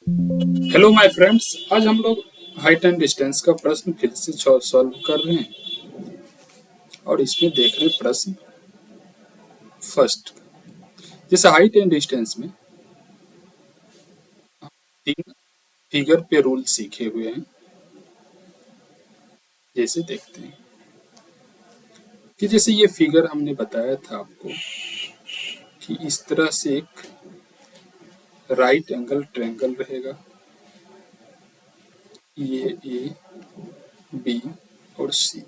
Hello my friends, आज हम लोग हाइट एंड डिस्टेंस का प्रश्न फिर से सॉल्व कर रहे हैं और इसमें देख रहे हैं प्रश्न फर्स्ट। जैसे हाइट एंड डिस्टेंस में तीन फिगर पे रूल सीखे हुए हैं। जैसे देखते हैं कि जैसे ये फिगर हमने बताया था आपको कि इस तरह से एक राइट एंगल ट्रायंगल रहेगा। ये ए, बी और सी।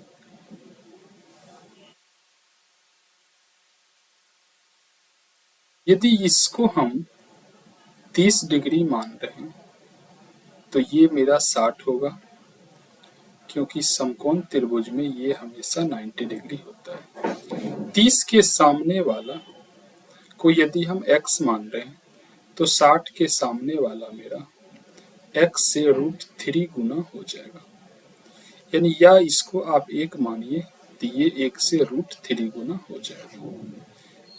यदि इसको हम 30 डिग्री मान रहे हैं तो ये मेरा 60 होगा, क्योंकि समकोण त्रिभुज में ये हमेशा 90 डिग्री होता है। 30 के सामने वाला को यदि हम x मान रहे हैं तो 60 के सामने वाला मेरा x से √3 गुना हो जाएगा। यानी या इसको आप 1 मानिए तो ये 1 से √3 गुना हो जाएगा।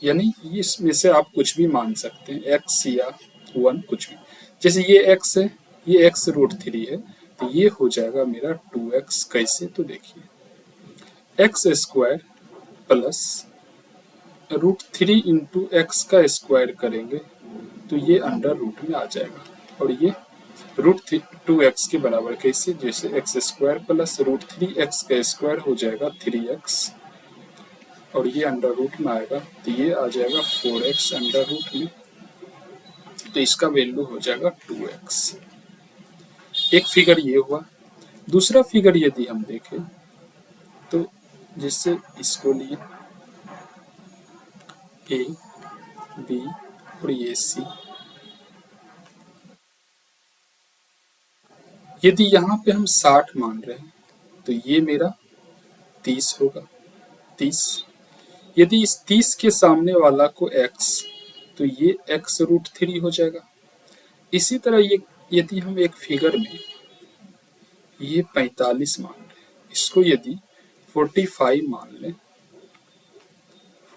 यानी इसमें से आप कुछ भी मान सकते हैं, x या 1 कुछ भी। जैसे ये x है, ये x √3 है, तो ये हो जाएगा मेरा 2x। कैसे? तो देखिए, x square plus √3 into x का स्क्वायर करेंगे तो ये अंडर रूट में आ जाएगा और ये √2x के बराबर। कैसे? जैसे एक्स स्क्वायर प्लस √3x का स्क्वायर हो जाएगा 3x और ये अंडर रूट में आएगा तो ये आ जाएगा 4x अंडर रूट में, तो इसका वैल्यू हो जाएगा 2x। एक फिगर ये हुआ। दूसरा फिगर यदि हम देखें तो जिससे इसको लिए ए, बी और ये सी। यदि यहाँ पे हम 60 मान रहे हैं तो ये मेरा 30 होगा। 30। यदि इस 30 के सामने वाला को x, तो ये x√3 हो जाएगा। इसी तरह ये यदि हम एक फिगर में ये 45 मान रहे हैं, इसको यदि 45 मान लें,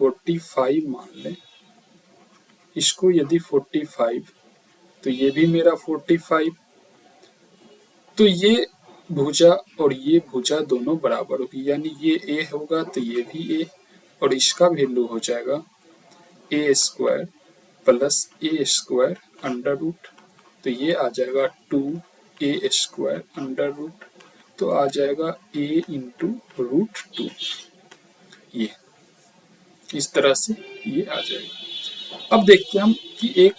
45 मान लें, इसको यदि 45, तो ये भी मेरा 45। तो ये भुजा और ये भुजा दोनों बराबर होगी, यानी ये a होगा तो ये भी a, और इसका वैल्यू हो जाएगा a square plus a square under root, तो ये आ जाएगा 2a स्क्वायर अंडर रूट, तो आ जाएगा a इंटू √2। ये इस तरह से ये आ जाएगा। अब देखते हैं हम कि एक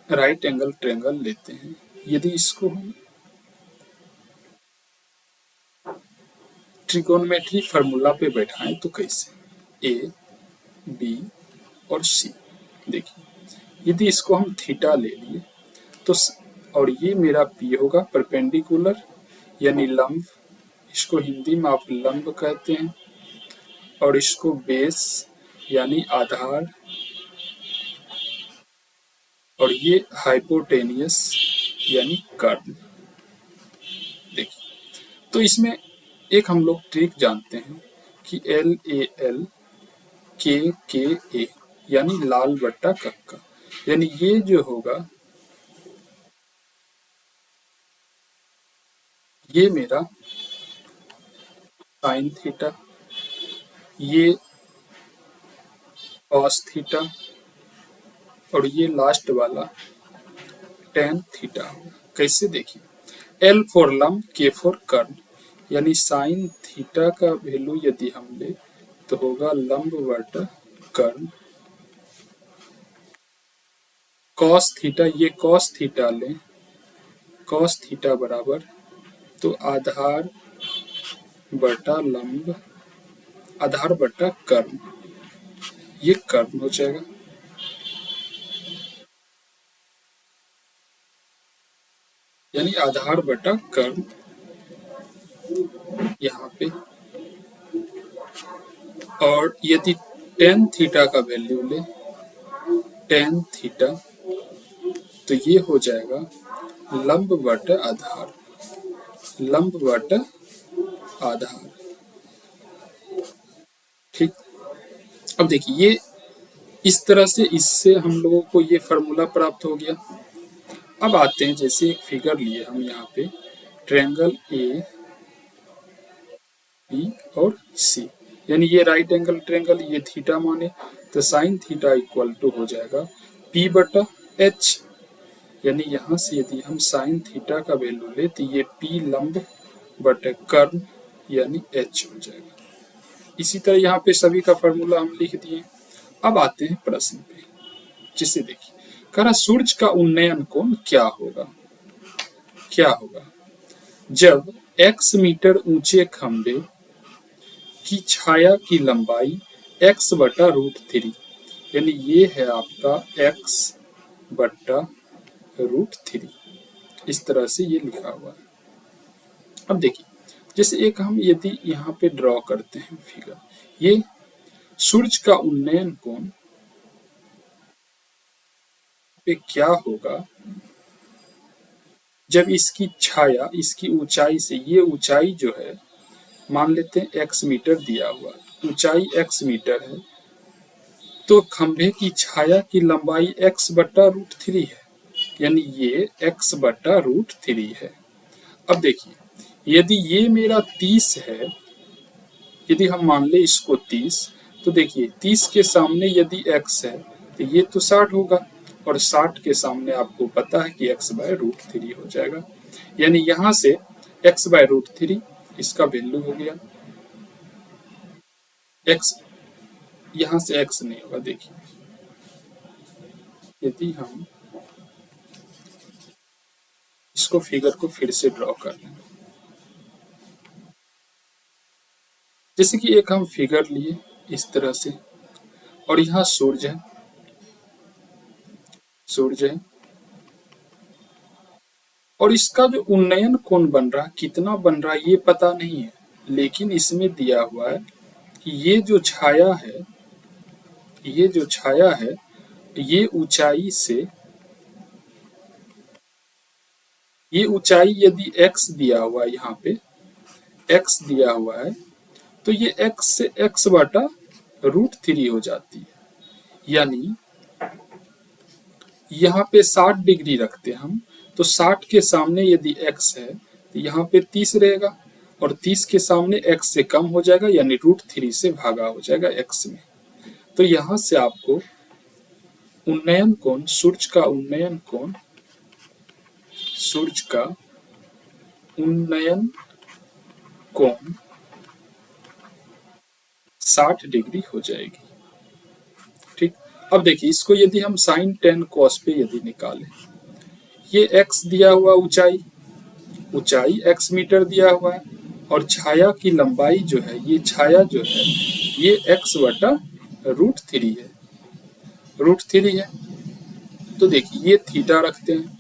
राइट एंगल ट्रायंगल लेते हैं। यदि इसको हम ट्रिगोनोमेट्री फार्मूला पे बैठाएं तो कैसे? ए, बी और सी। देखिए, यदि इसको हम थीटा ले लिए तो और ये मेरा पी होगा परपेंडिकुलर यानी लंब, इसको हिंदी में आप लंब कहते हैं, और इसको बेस यानी आधार, और ये हाइपोटेनियस यानी कर्ण। देखिए, तो इसमें एक हम लोग ट्रिक जानते हैं कि LAL KKA यानी लाल बट्टा कक्का, यानी ये जो होगा ये मेरा साइन थीटा, ये कॉस थीटा, और ये लास्ट वाला टेन थीटा होगा। कैसे? देखिए, L फॉर लंब, K फॉर कर्ण, यानी साइन थीटा का वैल्यू यदि हम ले तो होगा लंब बटा कर्ण। कॉस थीटा, ये कॉस थीटा लें, कॉस थीटा बराबर तो आधार बटा लंब, आधार बटा कर्ण, ये कर्ण हो जाएगा। यानी आधार बटा कर्ण यहाँ पे। और यदि टेन थीटा का वैल्यू ले, टेन थीटा, तो ये हो जाएगा लंब बटा आधार, लंब बटा आधार। ठीक। अब देखिए, ये इस तरह से इससे हम लोगों को ये फार्मूला प्राप्त हो गया। अब आते हैं, जैसे एक फिगर लिए हम यहाँ पे, ट्रायंगल ए बी और सी, यानी ये राइट एंगल ट्रायंगल, ये थीटा माने, तो साइन थीटा इक्वल टू हो जाएगा पी बटा एच, यानी यहाँ से यदि हम साइन थीटा का वैल्यू ले तो ये पी लंब बटे कर्ण यानी एच हो जाएगा। इसी तरह यहाँ पे सभी का फॉर्मूला हम लिख दिए। अब आते हैं प्रश्न पे, जिसे देखिए, कह रहा सूर्य का उन्नयन कोण क्या होगा, क्या होगा जब x मीटर ऊंचे खंभे की छाया की लंबाई x बटा रूट थ्री, यानी ये है आपका x बटा रूट थ्री, इस तरह से ये लिखा हुआ है। अब देखिए, जैसे एक हम यदि यहाँ पे ड्रॉ करते हैं फिगर, ये सूर्य का उन्नयन कोण पे क्या होगा जब इसकी छाया इसकी ऊंचाई से, ये ऊंचाई जो है मान लेते हैं x मीटर दिया हुआ, ऊंचाई x मीटर है, तो खंभे की छाया की लंबाई x बटा रूट थ्री है, यानी ये x बटा रूट थ्री है। अब देखिए, यदि ये मेरा 30 है, यदि हम मान ले इसको 30, तो देखिए 30 के सामने यदि x है तो ये तो 60 होगा, और 60 के सामने आपको पता है कि x बाय रूट थ्री हो जाएगा, यानी यहाँ से x बाय रूट थ्री इसका वैल्यू हो गया x, यहाँ से x नहीं होगा। देखिए, यदि हम इसको फिगर को फिर से ड्रॉ कर लें, जैसे कि एक हम फिगर लिए इस तरह से, और यहाँ सूर्य है, सूर्य है, और इसका जो उन्नयन कोण बन रहा है, कितना बन रहा है ये पता नहीं है, लेकिन इसमें दिया हुआ है कि ये जो छाया है, ये जो छाया है, ये ऊंचाई से, ये ऊंचाई यदि x दिया हुआ है, यहाँ पे x दिया हुआ है, तो ये x से x बटा रूट थ्री हो जाती है, यानी यहाँ पे 60 डिग्री रखते हैं हम, तो 60 के सामने यदि x है तो यहाँ पे 30 रहेगा, और 30 के सामने x से कम हो जाएगा, यानी रूट थ्री से भागा हो जाएगा x में। तो यहाँ से आपको उन्नयन कोण, सूर्य का उन्नयन कोण, सूर्य का उन्नयन कोण 60 डिग्री हो जाएगी। ठीक, अब देखिए इसको यदि हम साइन टेन कॉस पे यदि निकालें, ये x दिया हुआ ऊंचाई, ऊंचाई x मीटर दिया हुआ है, और छाया की लंबाई जो है, ये छाया जो है ये x बटा रूट थ्री है, रूट थ्री है। तो देखिए ये थीटा रखते हैं,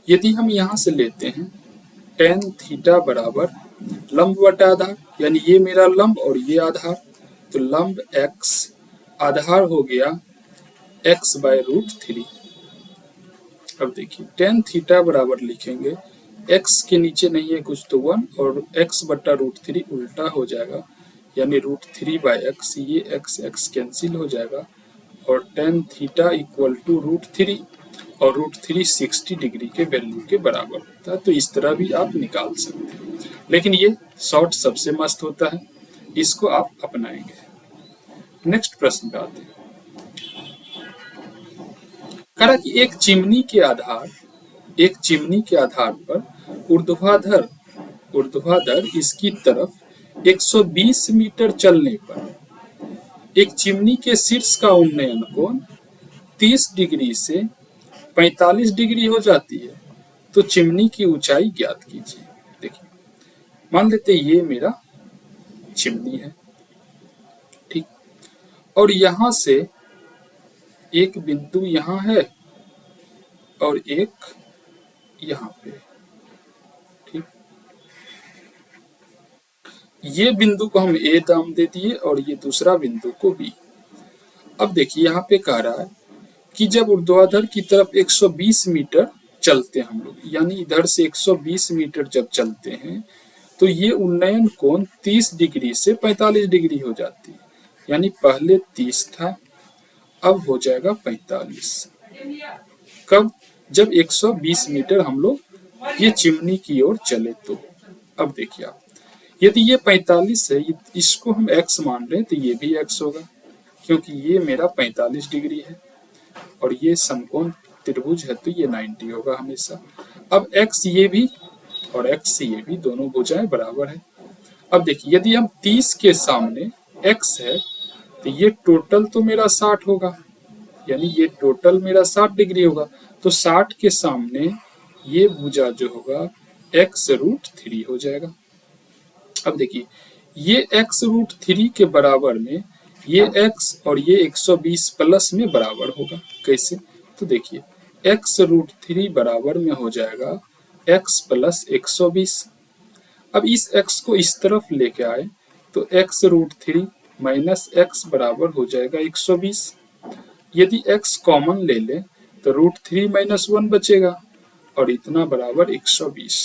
यदि हम यहाँ से लेते हैं टेन थीटा बराबर लंब बटा आधार, यानी ये मेरा लंब और ये आधार, तो लंब x, आधार हो गया x बाय रूट थ्री। अब देखिए टेन थीटा बराबर लिखेंगे, x के नीचे नहीं है कुछ तो 1, और x बटा रूट थ्री उल्टा हो जाएगा, यानी रूट थ्री बाय एक्स, ये x कैंसिल हो जाएगा, और tan theta equal to root three, और रूट थ्री 60 डिग्री के वैल्यू के बराबर होता है। तो इस तरह भी आप निकाल सकते हैं, लेकिन ये शॉर्ट सबसे मस्त होता है, इसको आप अपनाएंगे। नेक्स्ट प्रश्न पे आते हैं, कहा कि एक चिमनी के आधार, एक चिमनी के आधार पर ऊर्ध्वाधर, ऊर्ध्वाधर इसकी तरफ 120 मीटर चलने पर एक चिमनी के शीर्ष का उन्नयन कोण 30 डिग्री से 45 डिग्री हो जाती है, तो चिमनी की ऊंचाई ज्ञात कीजिए। देखिए, मान लेते हैं ये मेरा चिमनी है, ठीक, और यहां से एक बिंदु यहाँ है और एक यहाँ पे, ठीक, ये बिंदु को हम ए नाम दे दिए और ये दूसरा बिंदु को बी। अब देखिए यहाँ पे कह रहा है कि जब ऊर्ध्वाधर की तरफ 120 मीटर चलते हैं हम लोग, यानी इधर से 120 मीटर जब चलते हैं, तो ये उन्नयन कोण 30 डिग्री से 45 डिग्री हो जाती है, यानी पहले 30 था, अब हो जाएगा 45। कब? जब 120 मीटर हम लोग ये चिमनी की ओर चले तो। अब देखिए आप, यदि ये 45 है, इसको हम x मान रहे हैं तो ये भी x होगा, क्योंकि ये मेरा 45 डिग्री है और ये समकोण त्रिभुज है तो ये 90 होगा हमेशा। अब x ये भी और x ये भी, दोनों भुजाएं बराबर है। अब देखिए, यदि हम 30 के सामने x है तो ये टोटल तो मेरा 60 होगा, यानी ये टोटल मेरा 60 डिग्री होगा। तो 60 के सामने ये भुजा जो होगा x√3 हो जाएगा। अब देखिए, ये x√3 के बराबर में ये x और ये 120 प्लस में बराबर होगा। कैसे? तो देखिए, x√3 बराबर में हो जाएगा x प्लस 120। अब इस x को इस तरफ लेके आए तो x√3 माइनस x बराबर हो जाएगा 120। यदि x कॉमन ले ले तो √3 माइनस 1 बचेगा और इतना बराबर 120।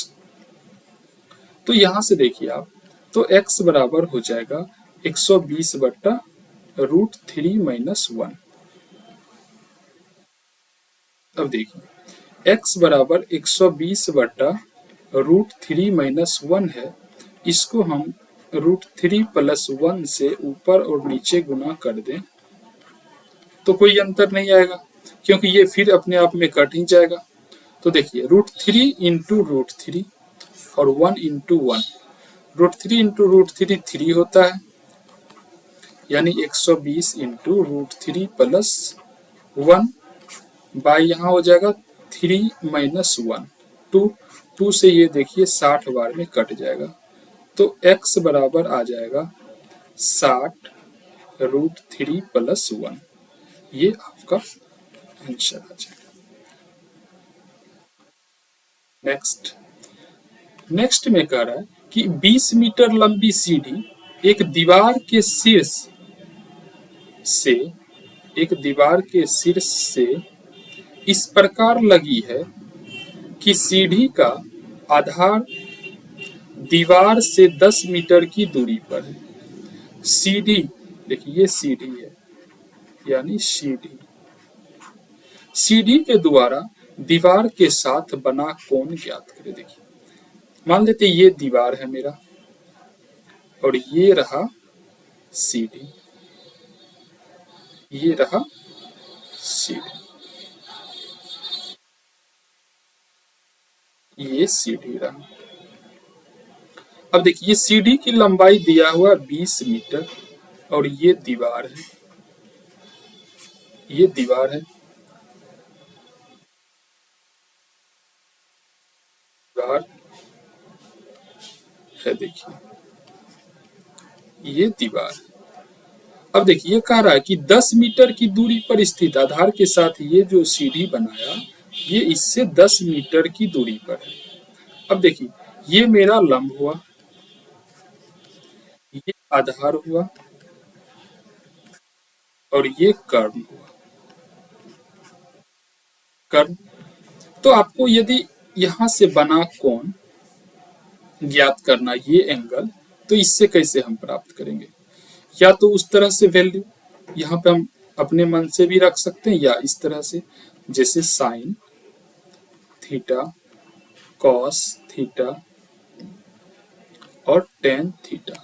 तो यहां से देखिए आप, तो x बराबर हो जाएगा 120 बट्टा √3 माइनस 1। अब देखिए, x बराबर 120 बट्टा √3 माइनस 1 है, इसको हम √3 प्लस 1 से ऊपर और नीचे गुना कर दें तो कोई अंतर नहीं आएगा, क्योंकि ये फिर अपने आप में कट ही जाएगा। तो देखिए, √3 इंटू √3 और 1 इंटू 1, √3 इंटू √3 3 होता है, यानी 120 इंटू √3 प्लस 1 बाई यहाँ हो जाएगा 3 माइनस 1, 2 से ये देखिए 60 बार में कट जाएगा, तो x बराबर आ जाएगा 60 √3 प्लस 1। ये आपका आंसर आ जाएगा। नेक्स्ट में कह रहा है कि 20 मीटर लंबी सीढ़ी एक दीवार के शीर्ष से इस प्रकार लगी है कि सीढ़ी का आधार दीवार से 10 मीटर की दूरी पर है। सीढ़ी, देखिए ये सीढ़ी है, यानी सीढ़ी के द्वारा दीवार के साथ बना कोण ज्ञात करें। देखिए, मान लेते ये दीवार है मेरा और ये रहा सीढ़ी, ये रहा सीढ़ी, ये सीढ़ी रहा। अब देखिए, ये सीढ़ी की लंबाई दिया हुआ 20 मीटर और ये दीवार है, ये दीवार है, दीवार है, देखिए ये दीवार। अब देखिए, ये कह रहा है कि 10 मीटर की दूरी पर स्थित आधार के साथ ये जो सीढ़ी बनाया, ये इससे 10 मीटर की दूरी पर है। अब देखिए, ये मेरा लंब हुआ, ये आधार हुआ और ये कर्ण हुआ, कर्ण। तो आपको यदि यहां से बना कोण ज्ञात करना, ये एंगल, तो इससे कैसे हम प्राप्त करेंगे? या तो उस तरह से वैल्यू यहाँ पे हम अपने मन से भी रख सकते हैं, या इस तरह से, जैसे साइन थीटा, कॉस थीटा और टेन थीटा।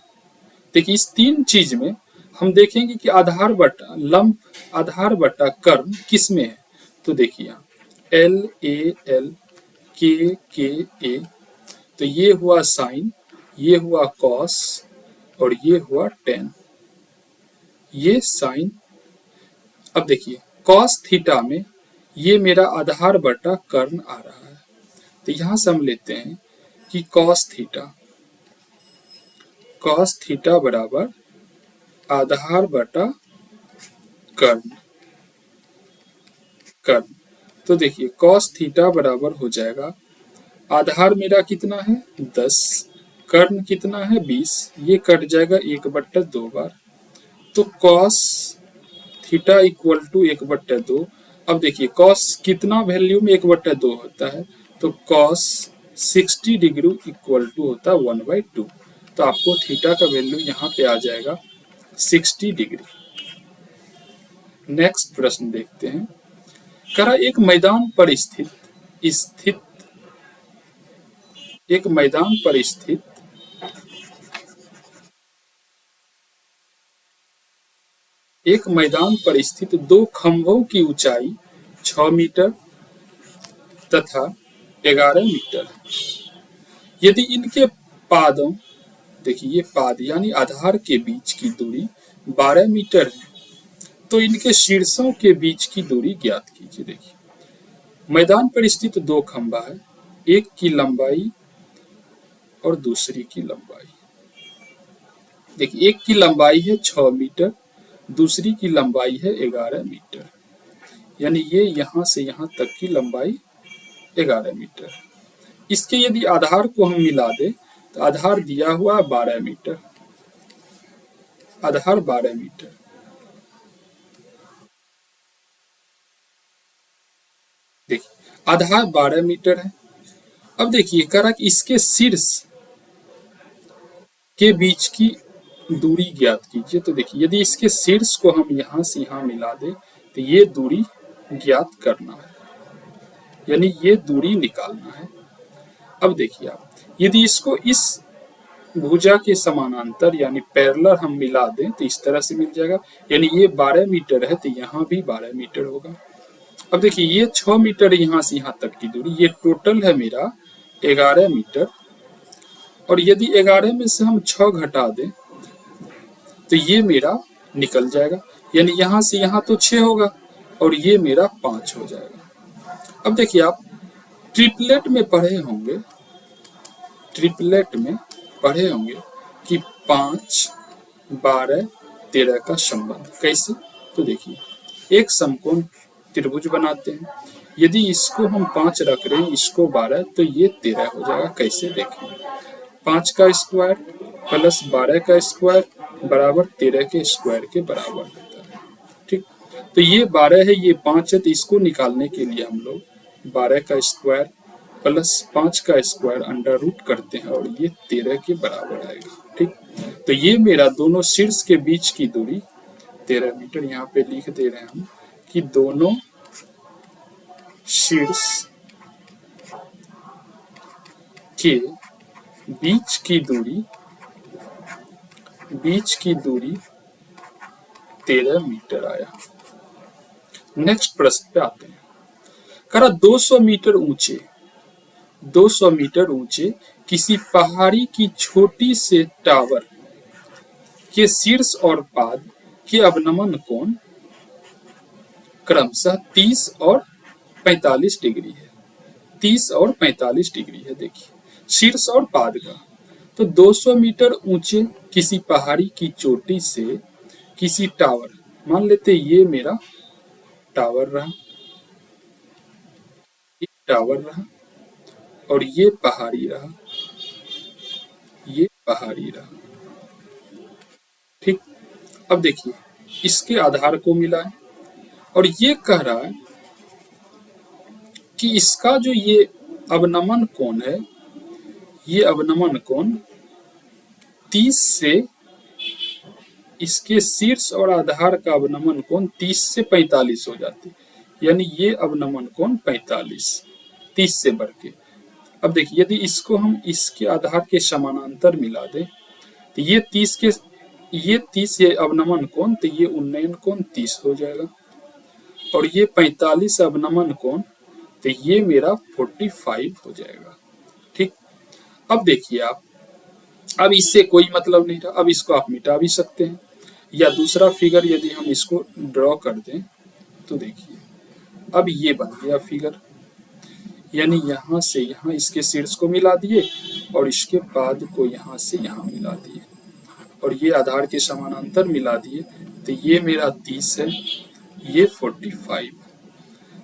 देखिए, इस तीन चीज में हम देखेंगे कि आधार बटा लंब, आधार बटा कर्ण किस में है। तो देखिए, यहाँ एल ए एल, के ए, तो ये हुआ साइन, ये हुआ कॉस और ये हुआ टेन, ये साइन। अब देखिए, कॉस थीटा में ये मेरा आधार बटा कर्ण आ रहा है, तो यहां से हम लेते हैं कि कॉस थीटा बराबर आधार बटा कर्ण। तो देखिए, कॉस थीटा बराबर हो जाएगा, आधार मेरा कितना है 10, कर्ण कितना है 20, ये कट जाएगा 1/2 बार, तो कॉस थीटा इक्वल टू 1/2। अब देखिए, कॉस कितना वैल्यू में 1/2 होता है, तो कॉस 60 डिग्री इक्वल टू होता है 1/2। तो आपको थीटा का वैल्यू यहाँ पे आ जाएगा 60 डिग्री। नेक्स्ट प्रश्न देखते हैं। करा एक मैदान पर स्थित स्थित एक मैदान पर स्थित एक मैदान पर स्थित दो खंभों की ऊंचाई 6 मीटर तथा 11 मीटर है। यदि इनके पादों, देखिए ये पाद यानी आधार के बीच की दूरी 12 मीटर है, तो इनके शीर्षों के बीच की दूरी ज्ञात कीजिए। देखिए मैदान पर स्थित दो खंभा है, एक की लंबाई और दूसरी की लंबाई। देखिए एक की लंबाई है 6 मीटर, दूसरी की लंबाई है 11 मीटर, यानी ये यहां से यहां तक की लंबाई 11 मीटर। इसके यदि आधार को हम मिला दें तो आधार दिया हुआ 12 मीटर, आधार 12 मीटर। देखिए आधार 12 मीटर है। अब देखिए कह रहा कि इसके शीर्ष के बीच की दूरी ज्ञात कीजिए। तो देखिए यदि इसके शीर्ष को हम यहां से यहां मिला दें तो ये दूरी ज्ञात करना है, यानी ये दूरी निकालना है। अब देखिए आप यदि इसको इस भुजा के समानांतर यानी पैरेलल हम मिला दें तो इस तरह से मिल जाएगा, यानी ये 12 मीटर है तो यहाँ भी 12 मीटर होगा। अब देखिए ये 6 मीटर यहाँ से यहाँ तक की दूरी, ये टोटल है मेरा 11 मीटर। और यदि 11 में से हम 6 घटा दें तो ये मेरा निकल जाएगा, यानी यहाँ से यहाँ तो 6 होगा और ये मेरा 5 हो जाएगा। अब देखिए आप ट्रिपलेट में पढ़े होंगे, ट्रिपलेट में पढ़े होंगे कि 5, 12, 13 का संबंध कैसे। तो देखिए एक समकोण त्रिभुज बनाते हैं, यदि इसको हम 5 रख रहे हैं, इसको 12, तो ये 13 हो जाएगा। कैसे देखें, 5 का स्क्वायर प्लस 12 का स्क्वायर बराबर 13 के स्क्वायर के बराबर होता है। ठीक, तो ये 12 है, ये 5 है, तो इसको निकालने के लिए हम लोग 12 का स्क्वायर प्लस 5 का स्क्वायर अंडर रूट करते हैं और ये 13 के बराबर आएगा। ठीक, तो ये मेरा दोनों शीर्ष के बीच की दूरी 13 मीटर। यहाँ पे लिख दे रहे हैं हम कि दोनों शीर्ष के बीच की दूरी 13 मीटर आया। नेक्स्ट प्रश्न पे आते हैं। करा 200 मीटर ऊंचे 200 मीटर ऊंचे किसी पहाड़ी की छोटी से टावर के शीर्ष और पाद के अवनमन कोण क्रमशः 30 और 45 डिग्री है। 30 और 45 डिग्री है। देखिए शीर्ष और पाद का, तो 200 मीटर ऊंचे किसी पहाड़ी की चोटी से किसी टावर, मान लेते ये मेरा टावर रहा, ये टावर रहा और ये पहाड़ी रहा, ये पहाड़ी रहा। ठीक, अब देखिए इसके आधार को मिला है और ये कह रहा है कि इसका जो ये अवनमन कोण है, ये अवनमन कोण 30 से, इसके शीर्ष और आधार का अवनमन कोण 30 से 45 हो जाती, यानी ये अवनमन कोण 45, 30 से बढ़ के। अब देखिए यदि इसको हम इसके आधार के समानांतर मिला दें तो ये 30 ये अवनमन कोण, तो ये उन्नयन कोण 30 हो जाएगा और ये 45 अवनमन कोण, तो ये मेरा 45 हो जाएगा। ठीक, अब देखिए आप, अब इससे कोई मतलब नहीं रहा, अब इसको आप मिटा भी सकते हैं, या दूसरा फिगर यदि हम इसको ड्रॉ कर दें तो देखिए अब ये बन गया फिगर, यानी यहाँ से यहाँ इसके शीर्ष को मिला दिए और इसके पाद को यहाँ से यहाँ मिला दिए और ये आधार के समानांतर मिला दिए, तो ये मेरा 30 है, ये 45।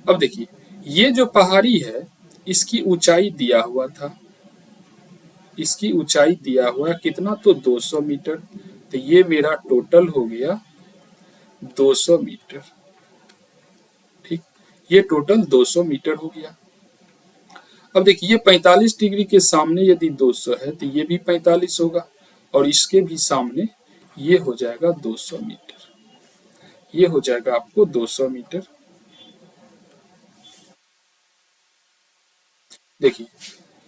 अब देखिए ये जो पहाड़ी है इसकी ऊंचाई दिया हुआ था, इसकी ऊंचाई दिया हुआ है कितना, तो 200 मीटर, तो ये मेरा टोटल हो गया 200 मीटर। ठीक, ये टोटल 200 मीटर हो गया। अब देखिए ये 45 डिग्री के सामने यदि 200 है तो ये भी 45 होगा और इसके भी सामने ये हो जाएगा 200 मीटर, ये हो जाएगा आपको 200 मीटर। देखिए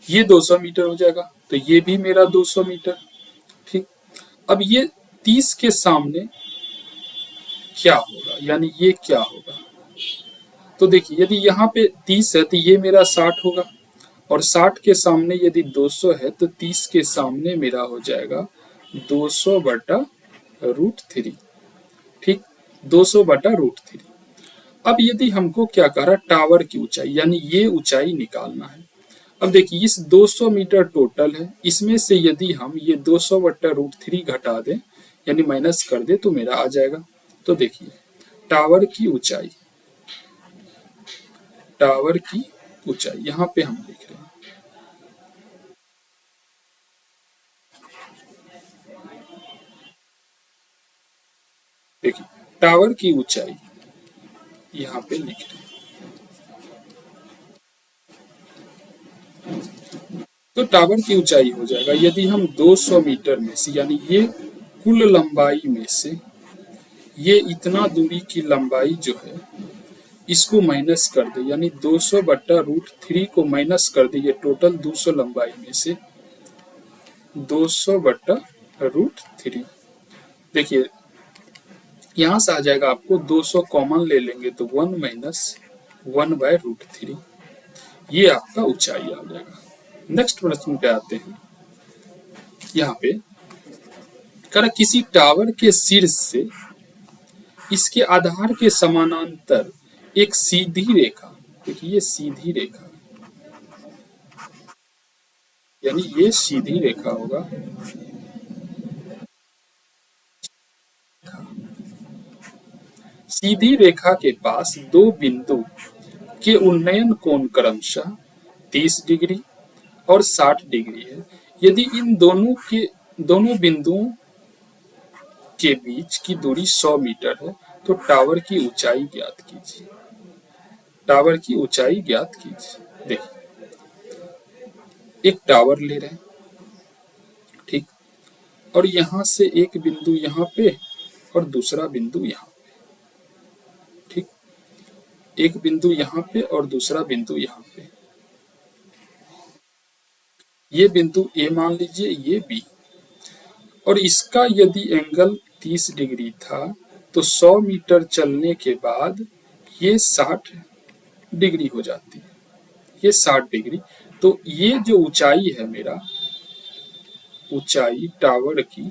ये 200 मीटर हो जाएगा, तो ये भी मेरा 200 मीटर। ठीक, अब ये 30 के सामने क्या होगा, यानी ये क्या होगा, तो देखिए यदि यहाँ पे 30 है तो ये मेरा 60 होगा, और 60 के सामने यदि 200 है तो 30 के सामने मेरा हो जाएगा 200 बटा रूट थ्री। ठीक, 200 बटा रूट थ्री। अब यदि हमको क्या कह रहा, टावर की ऊंचाई, यानी ये ऊंचाई निकालना है। अब देखिए इस 200 मीटर टोटल है, इसमें से यदि हम ये 200 बट्टा रूट थ्री घटा दें, यानी माइनस कर दे, तो मेरा आ जाएगा। तो देखिए टावर की ऊंचाई, टावर की ऊंचाई यहाँ पे हम लिख रहे हैं। देखिए टावर की ऊंचाई यहाँ पे लिख रहे हैं। तो टावर की ऊंचाई हो जाएगा, यदि हम 200 मीटर में से, यानी ये कुल लंबाई में से ये इतना दूरी की लंबाई जो है इसको माइनस कर दे, यानी 200 बट्टा रूट थ्री को माइनस कर दे, ये टोटल 200 लंबाई में से 200 बट्टा रूट थ्री। देखिए यहां से आ जाएगा आपको 200 कॉमन ले लेंगे तो 1 माइनस 1 बाय रूट थ्री, ये आपका ऊंचाई आ जाएगा। नेक्स्ट प्रश्न पे आते हैं। यहाँ पे कर किसी टावर के शीर्ष से इसके आधार के समानांतर एक सीधी रेखा, देखिए ये सीधी रेखा, यानी ये सीधी रेखा होगा, सीधी रेखा के पास दो बिंदु के उन्नयन कोण क्रमशः 30 डिग्री और 60 डिग्री है। यदि इन दोनों बिंदुओं के बीच की दूरी 100 मीटर है तो टावर की ऊंचाई ज्ञात कीजिए। टावर की ऊंचाई ज्ञात कीजिए। देखिए एक टावर ले रहे हैं, ठीक, और यहां से एक बिंदु यहाँ पे और दूसरा बिंदु यहाँ पे, ठीक, एक बिंदु यहाँ पे और दूसरा बिंदु यहाँ पे, ये बिंदु ए मान लीजिए, ये बी, और इसका यदि एंगल 30 डिग्री था तो 100 मीटर चलने के बाद ये 60 डिग्री हो जाती है, ये 60 डिग्री। तो ये जो ऊंचाई है मेरा, ऊंचाई टावर की,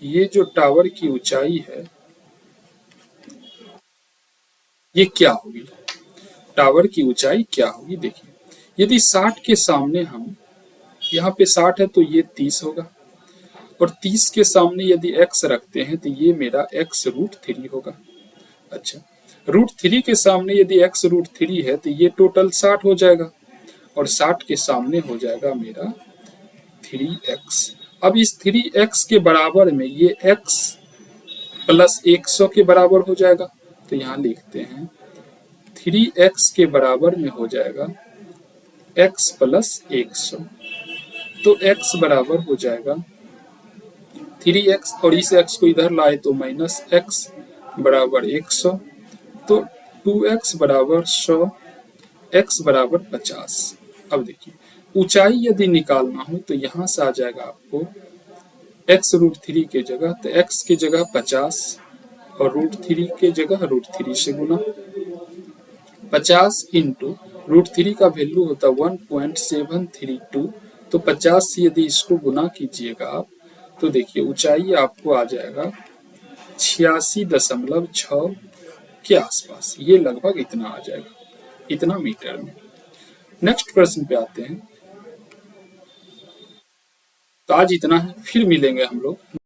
ये जो टावर की ऊंचाई है ये क्या होगी, टावर की ऊंचाई क्या होगी। देखिए यदि 60 के सामने हम, यहाँ पे 60 है तो ये 30 होगा, और 30 के सामने यदि x रखते हैं तो ये मेरा x रूट थ्री होगा। अच्छा, रूट थ्री के सामने यदि x रूट थ्री है तो ये टोटल 60 हो जाएगा, और 60 के सामने हो जाएगा मेरा 3x। अब इस 3x के बराबर में ये x प्लस 100 के बराबर हो जाएगा, तो यहाँ लिखते हैं 3x के बराबर में हो जाएगा x प्लस 100, तो x बराबर हो जाएगा 3x, और इस x को इधर लाए तो माइनस x बराबर 100, तो 2x बराबर 100, x बराबर 50। अब देखिए ऊंचाई यदि निकालना हो तो यहाँ से आ जाएगा आपको x रूट थ्री के जगह, तो x की जगह 50 और रूट थ्री के जगह रूट थ्री से गुना, 50 इंटू रूट थ्री का वैल्यू होता 1.732, तो 50 से यदि इसको गुना कीजिएगा आप तो देखिए ऊंचाई आपको आ जाएगा 86.6 के आसपास, ये लगभग इतना आ जाएगा, इतना मीटर में। नेक्स्ट प्रश्न पे आते हैं। तो आज इतना है, फिर मिलेंगे हम लोग।